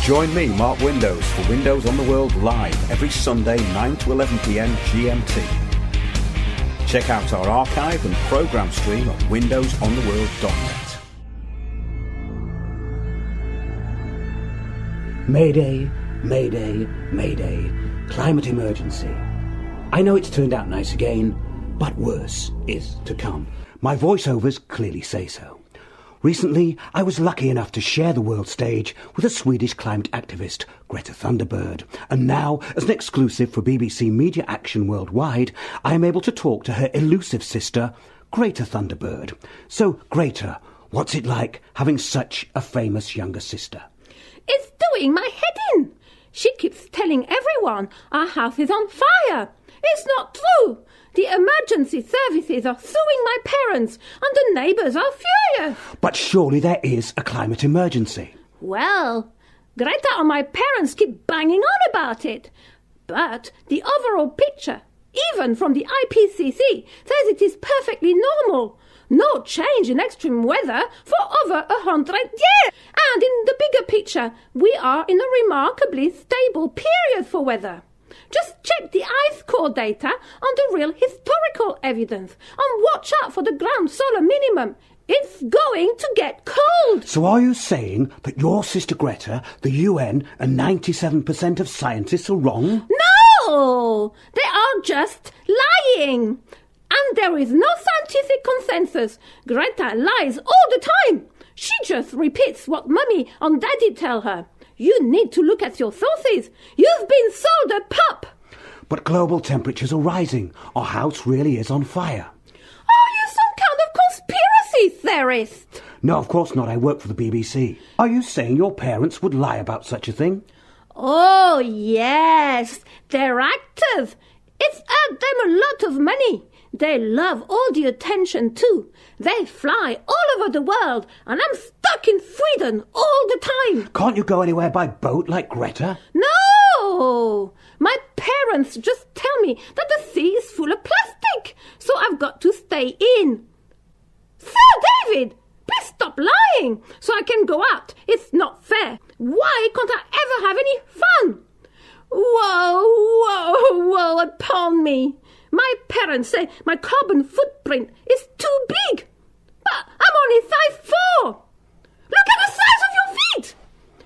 Join me, Mark Windows, for Windows on the World live every Sunday 9 to 11 p.m. GMT. Check out our archive and programme stream at windowsontheworld.net. Mayday, mayday, mayday. Climate emergency. I know it's turned out nice again, but worse is to come. My voiceovers clearly say so. Recently, I was lucky enough to share the world stage with a Swedish climate activist, Greta Thunderbird. And now, as an exclusive for BBC Media Action Worldwide, I am able to talk to her elusive sister, Greata Thunderbird. So, Greata, what's it like having such a famous younger sister? It's doing my head in. She keeps telling everyone our house is on fire. It's not true. The emergency services are suing my parents and the neighbours are furious. But surely there is a climate emergency. Well, Greta and my parents keep banging on about it. But the overall picture, even from the IPCC, says it is perfectly normal. No change in extreme weather for over 100 years. And in the bigger picture, we are in a remarkably stable period for weather. Just check the ice core data on the real historical evidence and watch out for the ground solar minimum. It's going to get cold. So are you saying that your sister Greta, the UN and 97% of scientists are wrong? No! They are just lying. And there is no scientific consensus. Greta lies all the time. She just repeats what Mummy and Daddy tell her. You need to look at your sources. You've been sold a pup. But global temperatures are rising. Our house really is on fire. Are you some kind of conspiracy theorist? No, of course not. I work for the BBC. Are you saying your parents would lie about such a thing? Oh, yes. They're actors. It's earned them a lot of money. They love all the attention too. They fly all over the world, and I'm stuck in Sweden all the time. Can't you go anywhere by boat like Greta? No! My parents just tell me that the sea is full of plastic, so I've got to stay in. Sir David, please stop lying, so I can go out. It's not fair. Why can't I ever have any fun? Woe upon me. My parents say my carbon footprint is too big. But I'm only size 4. Look at the size of your feet.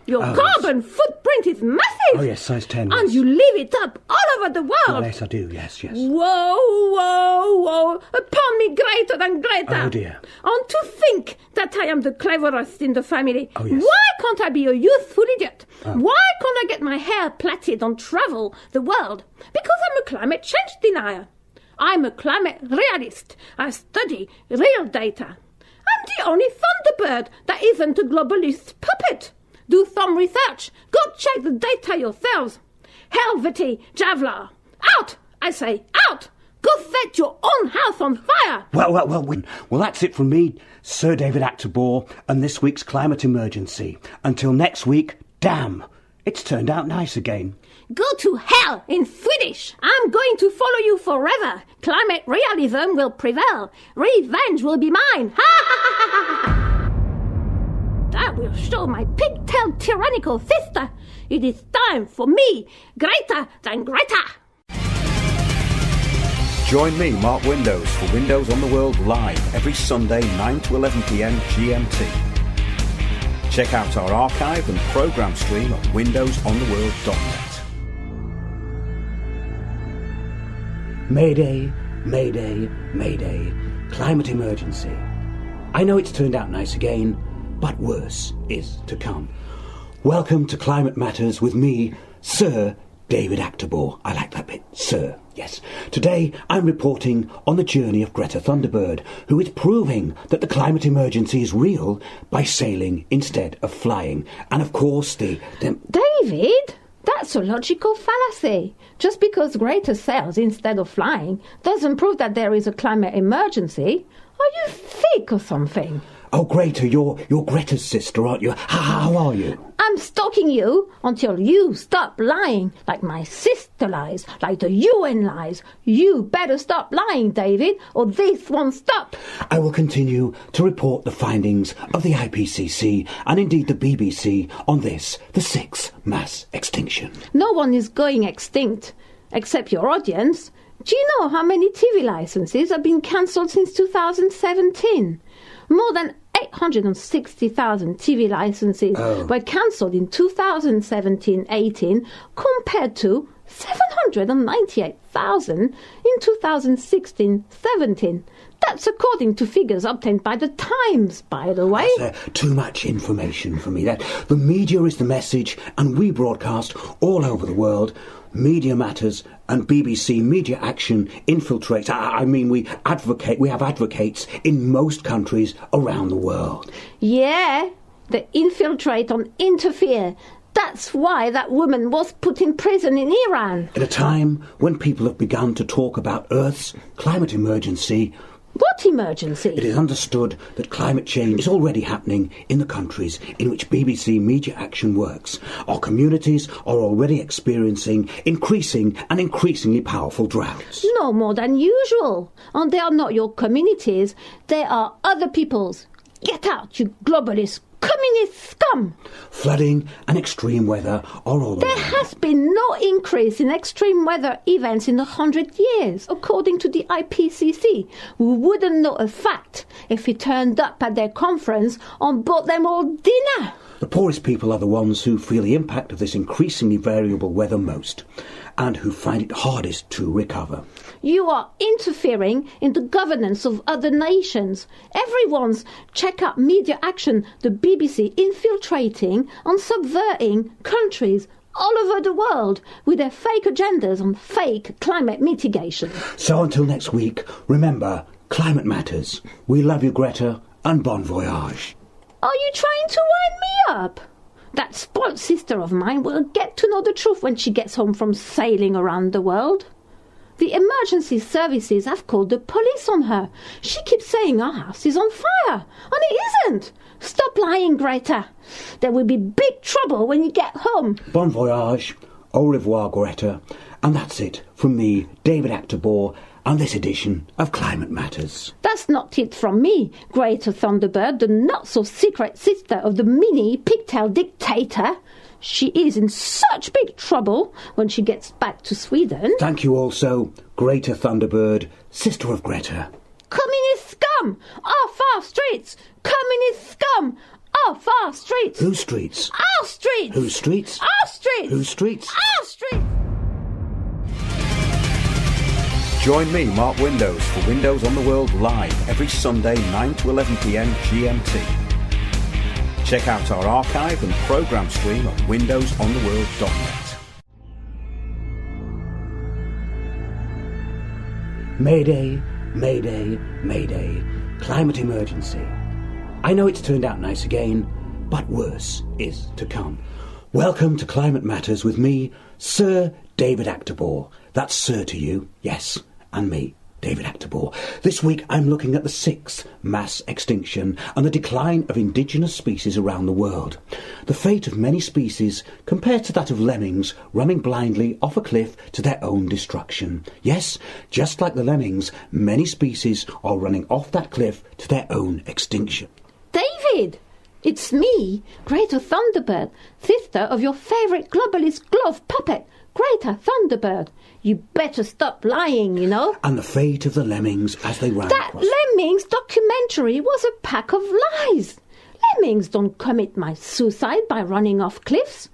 Your carbon footprint is massive. Oh, yes, size 10. And you leave it up all over the world. Oh, yes, I do, yes. Woe upon me greater than Greta. Oh, dear. And to think that I am the cleverest in the family. Oh, yes. Why can't I be a useful idiot? Why can't I get my hair plaited and travel the world? Because I'm a climate change denier. I'm a climate realist. I study real data. I'm the only Thunderbird that isn't a globalist puppet. Do some research. Go check the data yourselves. Helvety Javlar. Out! I say, out! Go set your own house on fire! Well, that's it from me, Sir David Actorbore, and this week's climate emergency. Until next week, damn, it's turned out nice again. Go to hell in Swedish. I'm going to follow you forever. Climate realism will prevail. Revenge will be mine. Ha ha ha ha ha! That will show my pig-tailed tyrannical sister. It is time for me, greater than Greta. Join me, Mark Windows, for Windows on the World live every Sunday 9 to 11 p.m. GMT. Check out our archive and programme stream at windowsontheworld.net. Mayday, mayday, mayday. Climate emergency. I know it's turned out nice again, but worse is to come. Welcome to Climate Matters with me, Sir David Actorbore. I like that bit, Sir, yes. Today I'm reporting on the journey of Greta Thunderbird, who is proving that the climate emergency is real by sailing instead of flying. And of course David? That's a logical fallacy. Just because Greta sails instead of flying doesn't prove that there is a climate emergency. Are you sick or something? Oh, Greata, you're Greta's sister, aren't you? How are you? I'm stalking you until you stop lying, like my sister lies, like the UN lies. You better stop lying, David, or this won't stop. I will continue to report the findings of the IPCC and indeed the BBC on this, the sixth mass extinction. No one is going extinct, except your audience. Do you know how many TV licenses have been cancelled since 2017? More than 860,000 TV licenses were cancelled in 2017-18 compared to 798,000 in 2016-17. That's according to figures obtained by The Times, by the way. That's too much information for me. The media is the message, and we broadcast all over the world. Media Matters and BBC Media Action infiltrates. We have advocates in most countries around the world. Yeah, they infiltrate and interfere. That's why that woman was put in prison in Iran. At a time when people have begun to talk about Earth's climate emergency. What emergency? It is understood that climate change is already happening in the countries in which BBC Media Action works. Our communities are already experiencing increasingly powerful droughts. No more than usual. And they are not your communities, they are other people's. Get out, you globalist communist scum! Flooding and extreme weather are all There has been no increase in extreme weather events in 100 years, according to the IPCC, who wouldn't know a fact if he turned up at their conference and bought them all dinner. The poorest people are the ones who feel the impact of this increasingly variable weather most, and who find it hardest to recover. You are interfering in the governance of other nations. Everyone's check out Media Action, the BBC infiltrating and subverting countries all over the world with their fake agendas on fake climate mitigation. So until next week, remember, climate matters. We love you, Greta, and bon voyage. Are you trying to wind me up? That spoilt sister of mine will get to know the truth when she gets home from sailing around the world. The emergency services have called the police on her. She keeps saying our house is on fire, and it isn't. Stop lying, Greata. There will be big trouble when you get home. Bon voyage, au revoir, Greta. And that's it from me, David Actorbore, and this edition of Climate Matters. That's not it from me, Greata Thunderbird, the not-so-secret sister of the mini-pigtail dictator. She is in such big trouble when she gets back to Sweden. Thank you also, Greata Thunderbird, sister of Greta. Communist scum! Off our streets! Communist scum! Off our streets! Whose streets? Our streets! Whose streets? Our streets! Whose streets? Our streets! Join me, Mark Windows, for Windows on the World live every Sunday 9 to 11 p.m. GMT. Check out our archive and programme stream at windowsontheworld.net. Mayday, mayday, mayday. Climate emergency. I know it's turned out nice again, but worse is to come. Welcome to Climate Matters with me, Sir David Actorbore. That's Sir to you, yes, and me, David Actorbore. This week I'm looking at the sixth mass extinction and the decline of indigenous species around the world. The fate of many species compared to that of lemmings running blindly off a cliff to their own destruction. Yes, just like the lemmings, many species are running off that cliff to their own extinction. David! It's me, Greata Thunderbird, sister of your favourite globalist glove puppet, Greata Thunderbird. You better stop lying, you know. And the fate of the lemmings as they ran That across. Lemmings documentary was a pack of lies. Lemmings don't commit mass suicide by running off cliffs.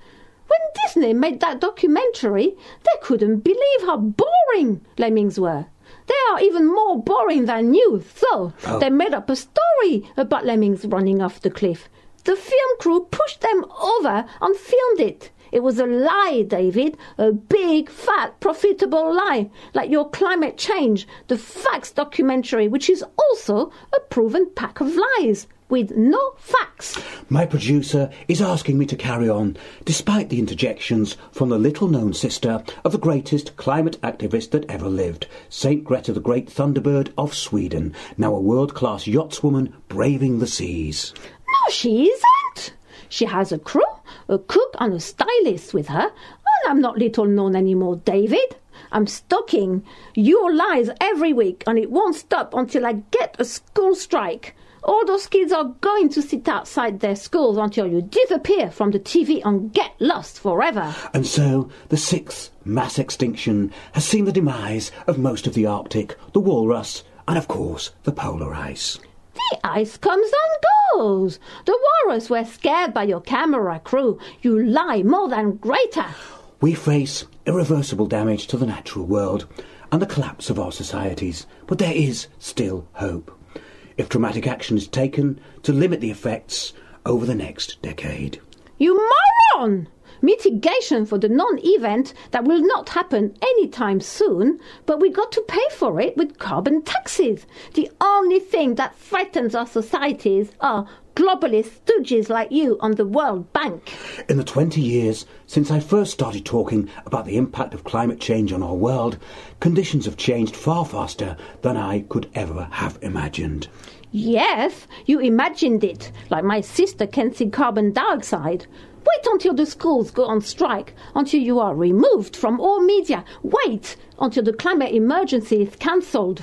When Disney made that documentary, they couldn't believe how boring lemmings were. They are even more boring than you, so they made up a story about lemmings running off the cliff. The film crew pushed them over and filmed it. It was a lie, David, a big, fat, profitable lie, like your climate change, the facts documentary, which is also a proven pack of lies. with no facts. My producer is asking me to carry on, despite the interjections from the little-known sister of the greatest climate activist that ever lived, Saint Greata the Great Thunderbird of Sweden, now a world-class yachtswoman braving the seas. No, she isn't. She has a crew, a cook and a stylist with her, and I'm not little known anymore, David. I'm stalking your lies every week, and it won't stop until I get a school strike. All those kids are going to sit outside their schools until you disappear from the TV and get lost forever. And so the sixth mass extinction has seen the demise of most of the Arctic, the walrus, and of course the polar ice. The ice comes and goes. The walrus were scared by your camera crew. You lie more than Greata. We face irreversible damage to the natural world and the collapse of our societies, but there is still hope, if dramatic action is taken to limit the effects over the next decade. You moron! Mitigation for the non-event that will not happen anytime soon, but we got to pay for it with carbon taxes. The only thing that threatens our societies are globalist stooges like you on the World Bank. In the 20 years since I first started talking about the impact of climate change on our world, conditions have changed far faster than I could ever have imagined. Yes, you imagined it, like my sister can see carbon dioxide. Wait until the schools go on strike, until you are removed from all media. Wait until the climate emergency is cancelled.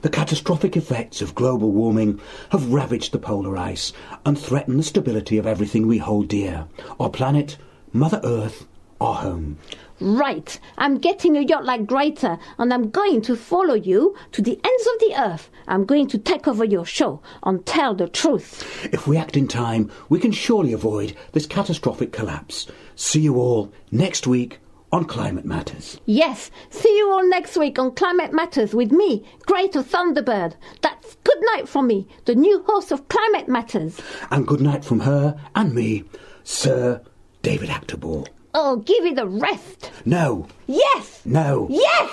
The catastrophic effects of global warming have ravaged the polar ice and threatened the stability of everything we hold dear. Our planet, Mother Earth, our home. Right, I'm getting a yacht like Greata, and I'm going to follow you to the ends of the earth. I'm going to take over your show and tell the truth. If we act in time, we can surely avoid this catastrophic collapse. See you all next week on Climate Matters. Yes, see you all next week on Climate Matters with me, Greata Thunderbird. That's good night from me, the new host of Climate Matters. And good night from her and me, Sir David Actorbore. Oh, give it a rest. No. Yes. No. Yes.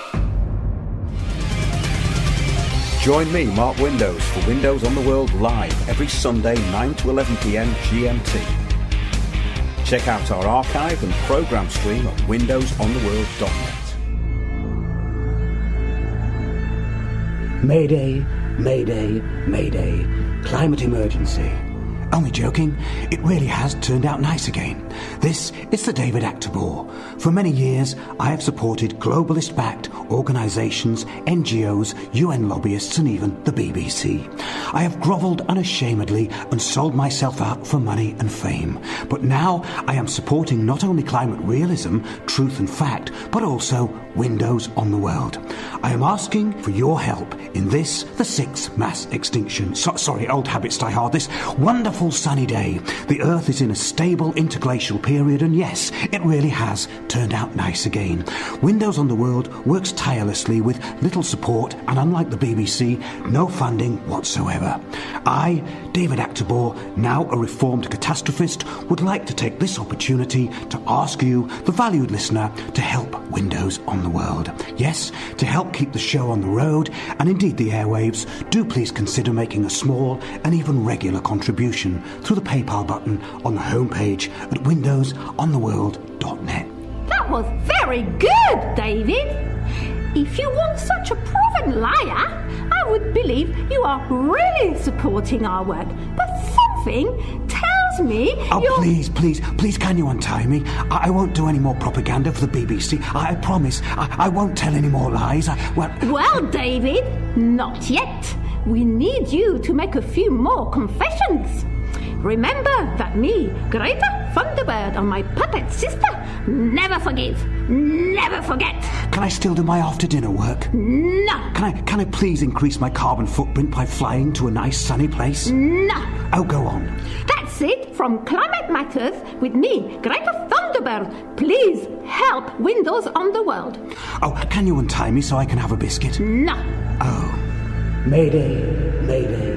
Join me, Mark Windows, for Windows on the World live every Sunday 9 to 11 p.m. GMT. Check out our archive and programme stream at windowsontheworld.net. Mayday, mayday, mayday. Climate emergency. Only joking, it really has turned out nice again. This is the David Actorbore. For many years, I have supported globalist-backed organisations, NGOs, UN lobbyists and even the BBC. I have grovelled unashamedly and sold myself out for money and fame. But now I am supporting not only climate realism, truth and fact, but also Windows on the World. I am asking for your help in this, the sixth mass extinction. Sorry, old habits die hard. This wonderful sunny day. The Earth is in a stable interglacial period, and yes, it really has turned out nice again. Windows on the World works tirelessly with little support, and unlike the BBC, no funding whatsoever. I, David Actorbore, now a reformed catastrophist, would like to take this opportunity to ask you, the valued listener, to help Windows on the World. Yes, to help keep the show on the road, and indeed the airwaves. Do please consider making a small and even regular contribution through the PayPal button on the homepage at windowsontheworld.net. That was very good, David. If you weren't such a proven liar, I would believe you are really supporting our work. But something tells me Oh, please, can you untie me? I won't do any more propaganda for the BBC. I promise. I won't tell any more lies. Well, David, not yet. We need you to make a few more confessions. Remember that me, Greata Thunderbird, and my puppet sister never forgive, never forget. Can I still do my after-dinner work? No. Can I please increase my carbon footprint by flying to a nice sunny place? No. Oh, go on. That's it from Climate Matters with me, Greata Thunderbird. Please help Windows on the World. Oh, can you untie me so I can have a biscuit? No. Oh. Mayday, mayday.